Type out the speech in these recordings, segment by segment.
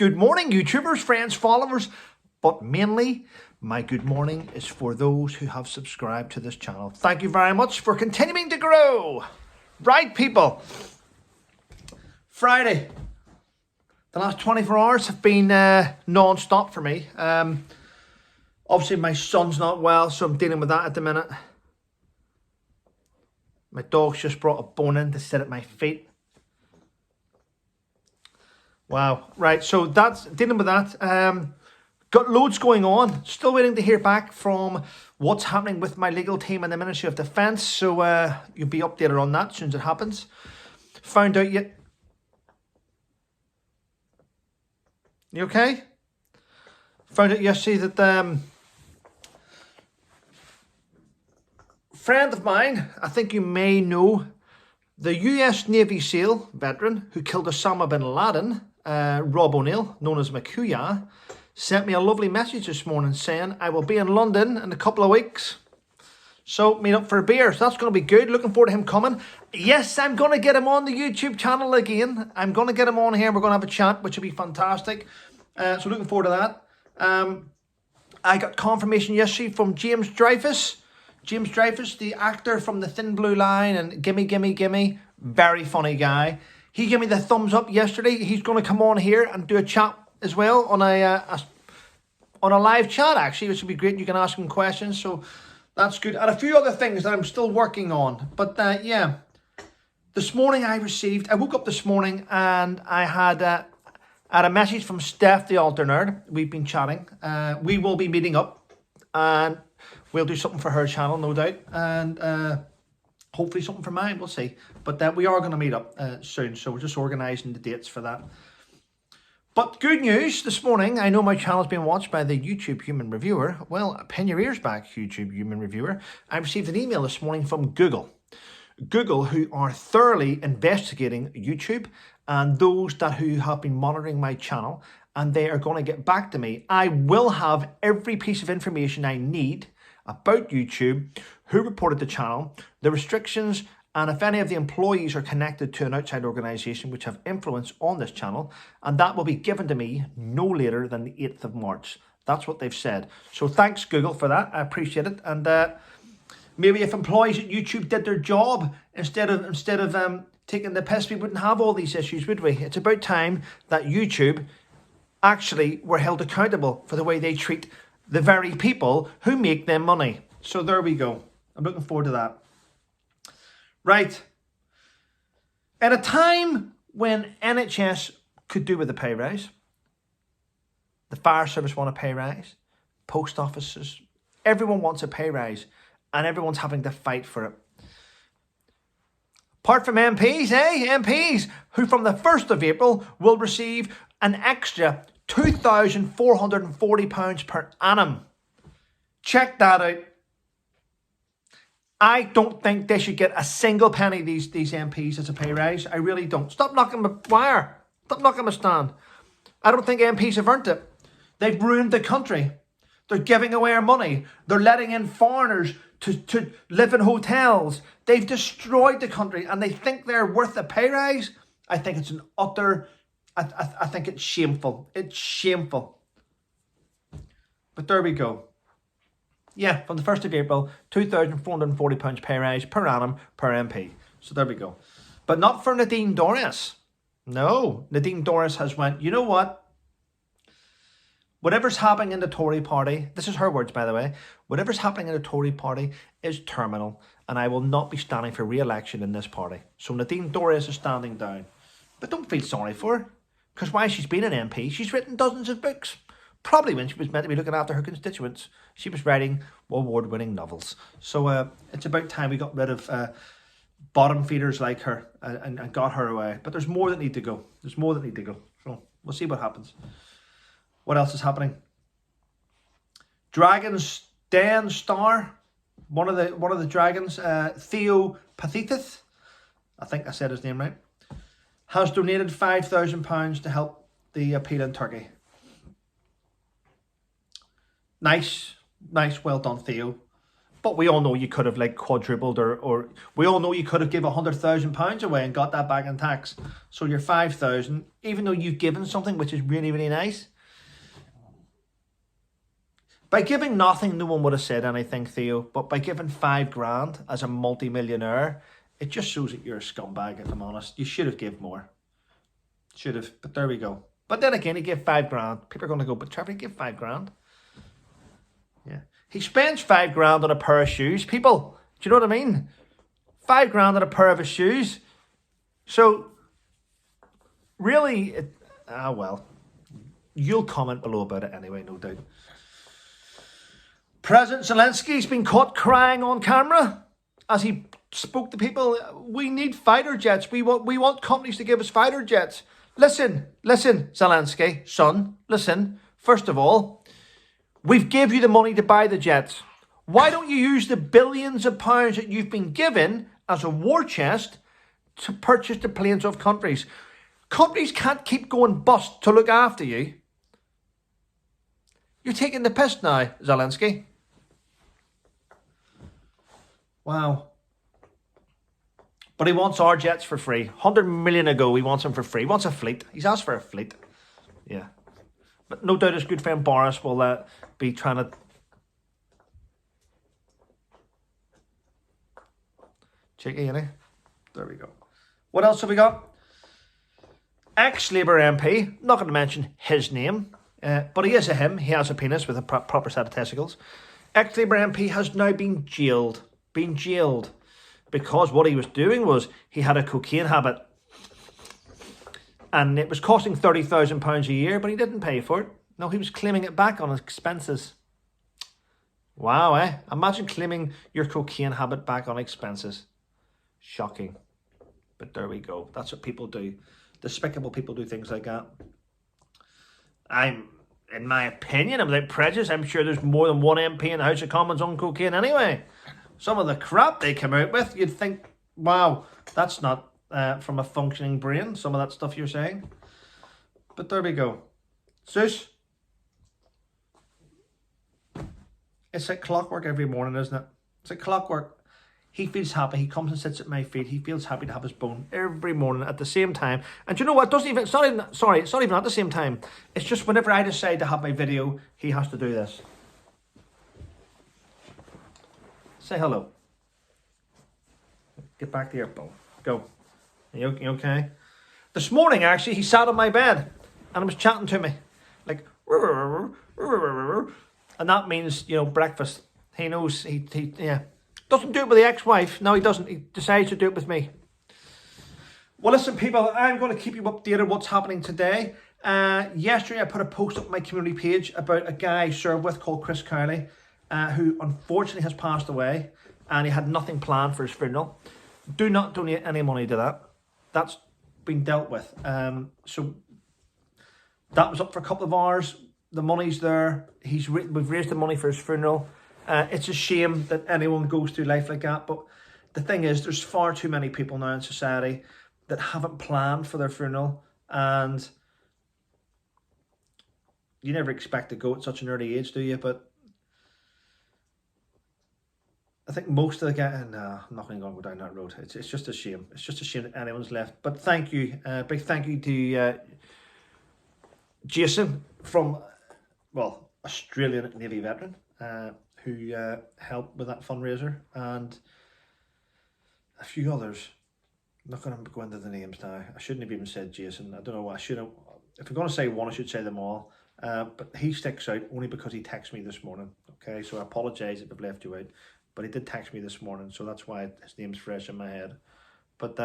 Good morning, YouTubers, friends, followers, but mainly my good morning is for those who have subscribed to this channel. Thank you very much for continuing to grow. Right, people. Friday. The last 24 hours have been non-stop for me. Obviously, my son's not well, so I'm dealing with that at the minute. My dog's just brought a bone in to sit at my feet. Wow. Right, so that's dealing with that. Got loads going on. Still waiting to hear back from what's happening with my legal team and the Ministry of Defence. So you'll be updated on that as soon as it happens. Found out yet. You okay? Found out yesterday that friend of mine, I think you may know, the US Navy SEAL veteran who killed Osama bin Laden, Rob O'Neill, known as Makuya, sent me a lovely message this morning saying I will be in London in a couple of weeks. So meet up for a beer. So that's going to be good. Looking forward to him coming. Yes, I'm going to get him on the YouTube channel again. I'm going to get him on here. We're going to have a chat, which will be fantastic. So looking forward to that. I got confirmation yesterday from James Dreyfus. James Dreyfus, the actor from The Thin Blue Line and Gimme, Gimme, Gimme. Very funny guy. He gave me the thumbs up yesterday. He's going to come on here and do a chat as well on a live chat, actually, which will be great. You can ask him questions, so that's good. And a few other things that I'm still working on. But yeah, this morning I woke up this morning and I had a message from Steph, the Altar Nerd. We've been chatting. We will be meeting up and we'll do something for her channel, no doubt. And hopefully something for mine, we'll see. But we are going to meet up soon, so we're just organising the dates for that. But good news this morning. I know my channel's been watched by the YouTube Human Reviewer. Well, pin your ears back, YouTube Human Reviewer. I received an email this morning from Google. Google, who are thoroughly investigating YouTube and those who have been monitoring my channel, and they are going to get back to me. I will have every piece of information I need about YouTube, who reported the channel, the restrictions, and if any of the employees are connected to an outside organisation which have influence on this channel, and that will be given to me no later than the 8th of March. That's what they've said. So thanks, Google, for that. I appreciate it. And maybe if employees at YouTube did their job instead of taking the piss, we wouldn't have all these issues, would we? It's about time that YouTube actually were held accountable for the way they treat the very people who make them money. So there we go. I'm looking forward to that. Right. At a time when NHS could do with a pay rise, the fire service want a pay rise, post offices, everyone wants a pay rise, and everyone's having to fight for it. Apart from MPs, MPs, who from the 1st of April will receive an extra £2,440 per annum. Check that out. I don't think they should get a single penny, these MPs, as a pay rise. I really don't. Stop knocking my wire. Stop knocking my stand. I don't think MPs have earned it. They've ruined the country. They're giving away our money. They're letting in foreigners to live in hotels. They've destroyed the country and they think they're worth a pay rise. I think it's an utter... I think it's shameful. It's shameful. But there we go. Yeah, from the 1st of April, £2,440 pay rise per annum per MP. So there we go. But not for Nadine Dorries. No, Nadine Dorries has went, you know what? Whatever's happening in the Tory party, this is her words, by the way, whatever's happening in the Tory party is terminal, and I will not be standing for re-election in this party. So Nadine Dorries is standing down. But don't feel sorry for her, because while she's been an MP, she's written dozens of books. Probably when she was meant to be looking after her constituents, she was writing award-winning novels. So it's about time we got rid of bottom feeders like her and got her away. But there's more that need to go. There's more that need to go. So we'll see what happens. What else is happening? Dragon's Den Star, one of the dragons, Theo Pathethith, I think I said his name right, has donated £5,000 to help the appeal in Turkey. Nice, well done, Theo. But we all know you could have like quadrupled or we all know you could have given £100,000 away and got that back in tax. So you're 5,000, even though you've given something which is really, really nice. By giving nothing, no one would have said anything, Theo. But by giving £5,000 as a multi-millionaire, it just shows that you're a scumbag, if I'm honest. You should have given more. Should have, but there we go. But then again, he gave £5,000. People are going to go, but Trevor, he gave £5,000. Yeah. He spends £5,000 on a pair of shoes. People, do you know what I mean? £5,000 on a pair of his shoes. So, really, well, you'll comment below about it anyway, no doubt. President Zelensky's been caught crying on camera as he spoke to people. We need fighter jets. We want companies to give us fighter jets. Listen, Zelensky, son, listen. First of all, we've give you the money to buy the jets. Why don't you use the billions of pounds that you've been given as a war chest to purchase the planes of countries? Countries can't keep going bust to look after you. You're taking the piss now, Zelensky. Wow. But he wants our jets for free. 100 million ago, he wants them for free. He wants a fleet. He's asked for a fleet. Yeah. But no doubt his good friend Boris will be trying to... Cheeky, innit? There we go. What else have we got? Ex-Labour MP, not going to mention his name, but he is a him. He has a penis with a proper set of testicles. Ex-Labour MP has now been jailed. Because what he was doing was he had a cocaine habit. And it was costing £30,000 a year, but he didn't pay for it. No, he was claiming it back on his expenses. Wow, eh? Imagine claiming your cocaine habit back on expenses. Shocking. But there we go. That's what people do. Despicable people do things like that. In my opinion, I'm without prejudice, I'm sure there's more than one MP in the House of Commons on cocaine anyway. Some of the crap they come out with, you'd think, wow, that's not from a functioning brain, some of that stuff you're saying. But there we go. Zeus. It's like clockwork every morning, isn't it? It's like clockwork. He feels happy. He comes and sits at my feet. He feels happy to have his bone every morning at the same time. And do you know what? It's not even at the same time. It's just whenever I decide to have my video, he has to do this. Say hello. Get back to your bone. Go. You okay? This morning, actually, he sat on my bed and was chatting to me. Like, and that means, breakfast. He knows, yeah. Doesn't do it with the ex-wife. No, he doesn't. He decides to do it with me. Well, listen, people, I'm going to keep you updated what's happening today. Yesterday, I put a post up on my community page about a guy I served with called Chris Cowley, who unfortunately has passed away, and he had nothing planned for his funeral. Do not donate any money to that. That's been dealt with. So that was up for a couple of hours. The money's there. We've raised the money for his funeral. It's a shame that anyone goes through life like that, but the thing is, there's far too many people now in society that haven't planned for their funeral, and you never expect to go at such an early age, do you? But I think most of the guys, I'm not going to go down that road. It's just a shame. It's just a shame that anyone's left. But thank you, big thank you to Jason from, Australian Navy veteran, who helped with that fundraiser, and a few others. I'm not going to go into the names now. I shouldn't have even said Jason. I don't know. I should have. If I'm going to say one, I should say them all. But he sticks out only because he texted me this morning. Okay, so I apologise if I've left you out. But he did text me this morning, so that's why his name's fresh in my head. But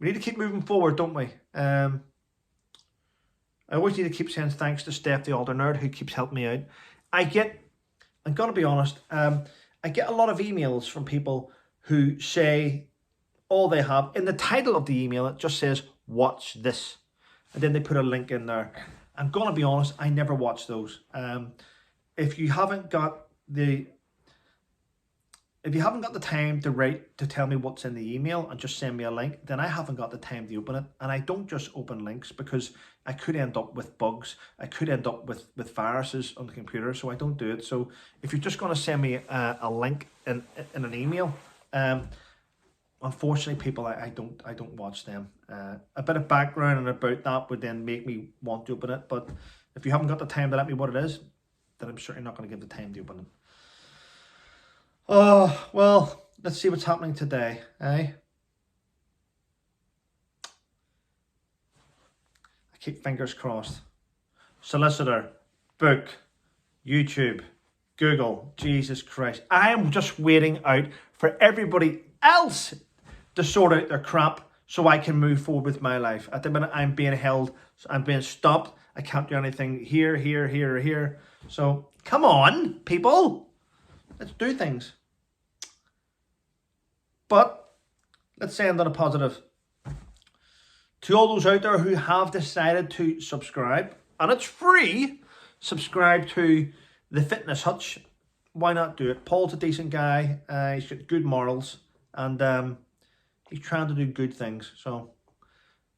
we need to keep moving forward, don't we? I always need to keep saying thanks to Steph, the Alder Nerd, who keeps helping me out. I'm going to be honest, I get a lot of emails from people who say all they have. In the title of the email, it just says, watch this. And then they put a link in there. I'm going to be honest, I never watch those. If you haven't got the if you haven't got the time to write to tell me what's in the email and just send me a link, then I haven't got the time to open it. And I don't just open links because I could end up with bugs. I could end up with viruses on the computer, so I don't do it. So if you're just going to send me a link in an email, unfortunately, people, I don't watch them. A bit of background and about that would then make me want to open it. But if you haven't got the time to let me what it is, then I'm certainly not going to give the time to open it. Oh, well, let's see what's happening today, eh? I keep fingers crossed. Solicitor, book, YouTube, Google, Jesus Christ. I am just waiting out for everybody else to sort out their crap so I can move forward with my life. At the minute, I'm being held, I'm being stopped. I can't do anything here, here, here, or here. So, come on, people. Let's do things. But let's end on a positive. To all those out there who have decided to subscribe, and it's free, subscribe to The Fitness Hutch. Why not do it? Paul's a decent guy. He's got good morals, and he's trying to do good things. So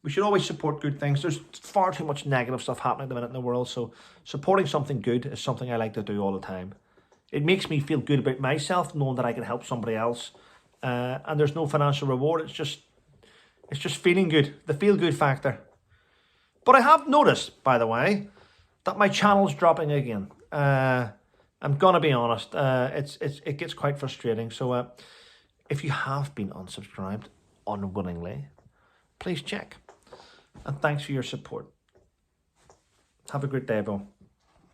we should always support good things. There's far too much negative stuff happening at the minute in the world. So supporting something good is something I like to do all the time. It makes me feel good about myself, knowing that I can help somebody else. And there's no financial reward. It's just feeling good, the feel-good factor. But I have noticed, by the way, that my channel's dropping again. I'm gonna be honest. It gets quite frustrating. So if you have been unsubscribed unwillingly, please check. And thanks for your support. Have a great day, everyone.